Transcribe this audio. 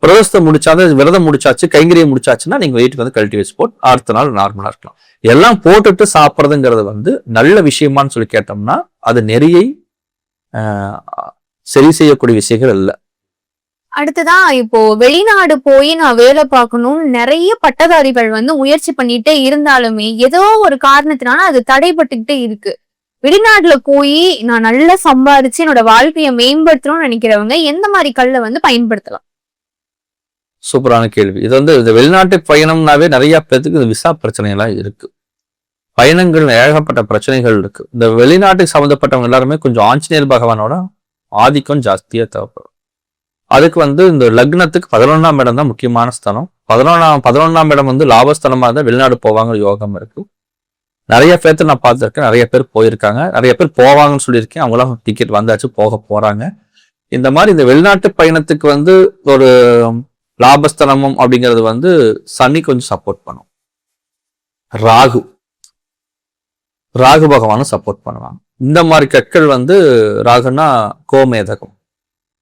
பிரதோஷத்தை முடிச்சாது, விரதம் முடிச்சாச்சு, கைங்கரியம் முடிச்சாச்சுன்னா நீங்க வெயிட்டுக்கு வந்து கல்டிவேட் போட் அடுத்த நாள் நார்மலா இருக்கலாம். எல்லாம் போட்டுட்டு சாப்பிட்றதுங்கிறது வந்து நல்ல விஷயமான்னு சொல்லி கேட்டோம்னா அது நெறியை சரி செய்யக்கூடிய விஷயங்கள் இல்லை. அடுத்ததான் இப்போ வெளிநாடு போய் நான் வேலை பார்க்கணும்னு நிறைய பட்டதாரிகள் வந்து முயற்சி பண்ணிட்டே இருந்தாலுமே ஏதோ ஒரு காரணத்தினால அது தடைப்பட்டுக்கிட்டே இருக்கு. வெளிநாட்டுல போய் நான் நல்லா சம்பாரிச்சு என்னோட வாழ்க்கையை மேம்படுத்தணும்னு நினைக்கிறவங்க எந்த மாதிரி கல்லை வந்து பயன்படுத்தலாம்? சூப்பரான கேள்வி. இது வந்து இந்த வெளிநாட்டு பயணம்னாவே நிறைய பேருக்கு விசா பிரச்சனை எல்லாம் இருக்கு. பயணங்கள் ஏகப்பட்ட பிரச்சனைகள் இருக்கு. இந்த வெளிநாட்டுக்கு சம்மந்தப்பட்டவங்க எல்லாருமே கொஞ்சம் ஆஞ்சநேயர் பகவானோட ஆதிக்கம் ஜாஸ்தியா தேவைப்படும். அதுக்கு வந்து இந்த லக்னத்துக்கு 11ஆம் இடம் தான் முக்கியமான ஸ்தலம். 11ஆம் இடம் வந்து லாபஸ்தலமா இருந்தால் வெளிநாடு போவாங்க யோகம் இருக்கு. நிறைய பேர்த்த நான் பார்த்துருக்கேன், நிறைய பேர் போயிருக்காங்க, நிறைய பேர் போவாங்கன்னு சொல்லியிருக்கேன். அவங்களாம் டிக்கெட் வந்தாச்சு, போக போறாங்க. இந்த மாதிரி இந்த வெளிநாட்டு பயணத்துக்கு வந்து ஒரு லாபஸ்தலமும் அப்படிங்கிறது வந்து சனி கொஞ்சம் சப்போர்ட் பண்ணும். ராகு பகவானும் சப்போர்ட் பண்ணுவாங்க. இந்த மாதிரி கற்கள் வந்து ராகுனா கோமேதகம்.